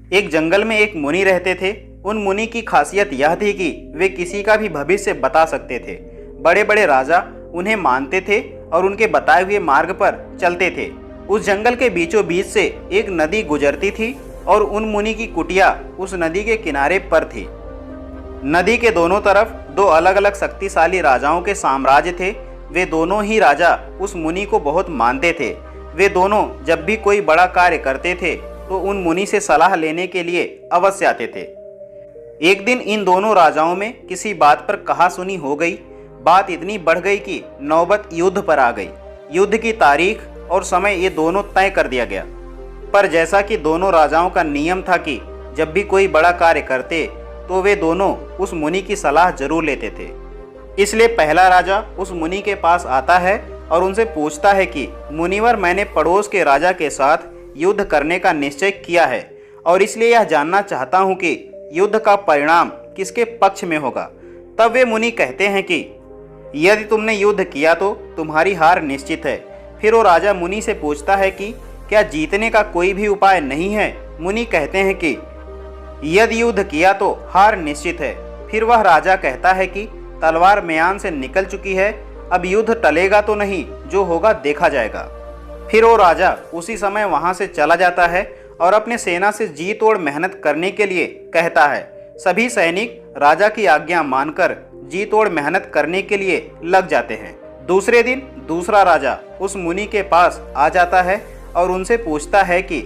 एक जंगल में एक मुनि रहते थे। उन मुनि की खासियत यह थी कि वे किसी का भी भविष्य बता सकते थे। बड़े बड़े राजा उन्हें मानते थे और उनके बताए हुए मार्ग पर चलते थे। उस जंगल के बीचों बीच से एक नदी गुजरती थी और उन मुनि की कुटिया उस नदी के किनारे पर थी। नदी के दोनों तरफ दो अलग अलग शक्तिशाली राजाओं के साम्राज्य थे। वे दोनों ही राजा उस मुनि को बहुत मानते थे। वे दोनों जब भी कोई बड़ा कार्य करते थे तो उन मुनि से सलाह लेने के लिए अवश्य आते थे। एक दिन इन दोनों राजाओं में किसी बात पर कहासुनी हो गई। बात इतनी बढ़ गई कि नौबत युद्ध पर आ गई। युद्ध की तारीख और समय ये दोनों तय कर दिया गया। पर जैसा कि दोनों राजाओं का नियम था कि जब भी कोई बड़ा कार्य करते तो वे दोनों उस मुनि की सलाह जरूर लेते थे। इसलिए पहला राजा उस मुनि के पास आता है और उनसे पूछता है कि मुनिवर, मैंने पड़ोस के राजा के साथ युद्ध करने का निश्चय किया है और इसलिए यह जानना चाहता हूँ कि युद्ध का परिणाम किसके पक्ष में होगा। तब वे मुनि कहते हैं कि यदि तुमने युद्ध किया तो तुम्हारी हार निश्चित है। फिर वो राजा मुनि से पूछता है कि क्या जीतने का कोई भी उपाय नहीं है। मुनि कहते हैं कि यदि युद्ध किया तो हार निश्चित है। फिर वह राजा कहता है कि तलवार म्यान से निकल चुकी है, अब युद्ध टलेगा तो नहीं, जो होगा देखा जाएगा। फिर वो राजा उसी समय वहां से चला जाता है और अपने सेना से जी तोड़ मेहनत करने के लिए कहता है। सभी सैनिक राजा की आज्ञा मानकर जी तोड़ मेहनत करने के लिए लग जाते हैं। दूसरे दिन दूसरा राजा उस मुनि के पास आ जाता है और उनसे पूछता है कि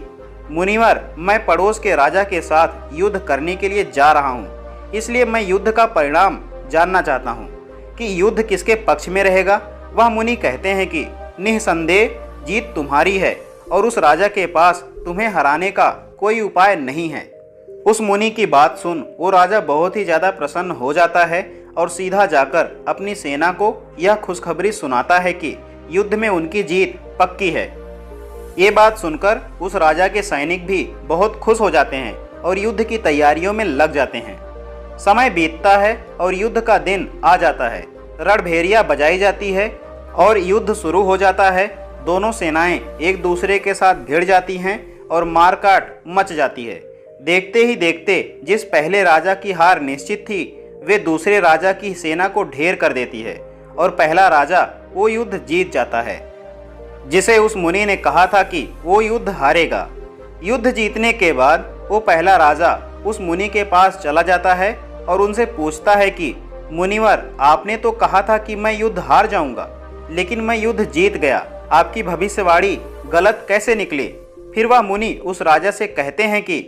मुनिवर, मैं पड़ोस के राजा के साथ युद्ध करने के लिए जा रहा हूँ, इसलिए मैं युद्ध का परिणाम जानना चाहता हूँ कि युद्ध किसके पक्ष में रहेगा। वह मुनि कहते हैं कि निःसंदेह जीत तुम्हारी है और उस राजा के पास तुम्हें हराने का कोई उपाय नहीं है। उस मुनि की बात सुन वो राजा बहुत ही ज़्यादा प्रसन्न हो जाता है और सीधा जाकर अपनी सेना को यह खुशखबरी सुनाता है कि युद्ध में उनकी जीत पक्की है। ये बात सुनकर उस राजा के सैनिक भी बहुत खुश हो जाते हैं और युद्ध की तैयारियों में लग जाते हैं। समय बीतता है और युद्ध का दिन आ जाता है। रणभेरिया बजाई जाती है और युद्ध शुरू हो जाता है। दोनों सेनाएं एक दूसरे के साथ भिड़ जाती हैं और मारकाट मच जाती है। देखते ही देखते जिस पहले राजा की हार निश्चित थी वे दूसरे राजा की सेना को ढेर कर देती है और पहला राजा वो युद्ध जीत जाता है जिसे उस मुनि ने कहा था कि वो युद्ध हारेगा। युद्ध जीतने के बाद वो पहला राजा उस मुनि के पास चला जाता है और उनसे पूछता है कि मुनिवर, आपने तो कहा था कि मैं युद्ध हार जाऊंगा, लेकिन मैं युद्ध जीत गया। आपकी भविष्यवाणी गलत कैसे निकली। फिर वह मुनि उस राजा से कहते हैं कि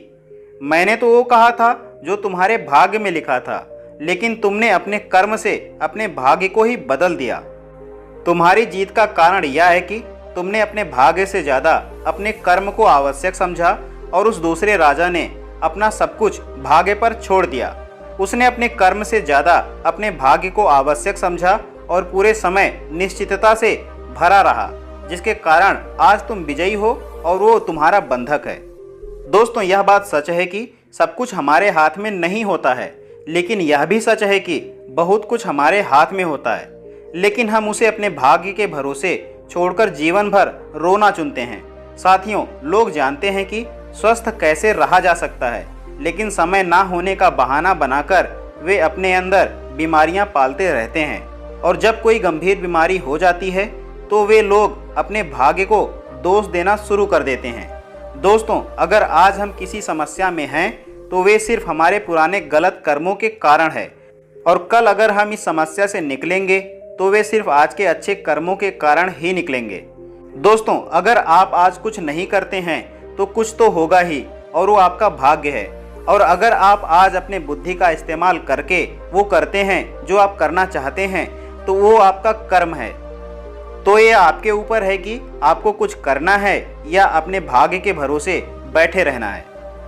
मैंने तो वो कहा था जो तुम्हारे भाग्य में लिखा था, लेकिन तुमने अपने कर्म से अपने भाग्य को ही बदल दिया। तुम्हारी जीत का कारण यह है कि तुमने अपने भाग्य से ज़्यादा अपने कर्म को आवश्यक समझा और उस दूसरे राजा ने अपना सब कुछ भाग्य पर छोड़ दिया। उसने अपने कर्म से ज़्यादा अपने भाग्य को आवश्यक समझा और पूरे समय निश्चितता से भरा रहा, जिसके कारण आज तुम विजयी हो और वो तुम्हारा बंधक है। दोस्तों, यह बात सच है कि सब कुछ हमारे हाथ में नहीं होता है, लेकिन यह भी सच है कि बहुत कुछ हमारे हाथ में होता है, लेकिन हम उसे अपने भाग्य के भरोसे छोड़कर जीवन भर रोना चुनते हैं। साथियों, लोग जानते हैं कि स्वस्थ कैसे रहा जा सकता है, लेकिन समय ना होने का बहाना बनाकर वे अपने अंदर बीमारियां पालते रहते हैं और जब कोई गंभीर बीमारी हो जाती है तो वे लोग अपने भाग्य को दोष देना शुरू कर देते हैं। दोस्तों, अगर आज हम किसी समस्या में हैं तो वे सिर्फ हमारे पुराने गलत कर्मों के कारण है और कल अगर हम इस समस्या से निकलेंगे तो वे सिर्फ आज के अच्छे कर्मों के कारण ही निकलेंगे। दोस्तों, अगर आप आज कुछ नहीं करते हैं तो कुछ तो होगा ही और वो आपका भाग्य है, और अगर आप आज अपने बुद्धि का इस्तेमाल करके वो करते हैं जो आप करना चाहते हैं तो वो आपका कर्म है। तो ये आपके ऊपर है कि आपको कुछ करना है या अपने भाग्य के भरोसे बैठे रहना है।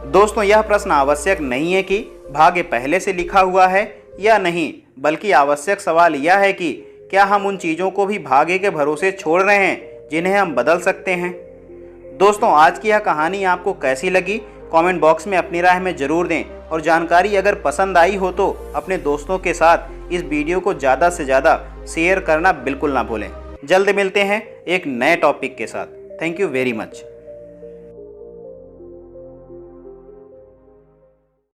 दोस्तों, यह प्रश्न आवश्यक नहीं है कि भाग्य पहले से लिखा हुआ है या नहीं, बल्कि आवश्यक सवाल यह है कि क्या हम उन चीज़ों को भी भाग्य के भरोसे छोड़ रहे हैं जिन्हें हम बदल सकते हैं। दोस्तों, आज की यह कहानी आपको कैसी लगी कमेंट बॉक्स में अपनी राय में ज़रूर दें, और जानकारी अगर पसंद आई हो तो अपने दोस्तों के साथ इस वीडियो को ज़्यादा से ज़्यादा शेयर करना बिल्कुल ना भूलें। जल्द मिलते हैं एक नए टॉपिक के साथ। Thank you very much.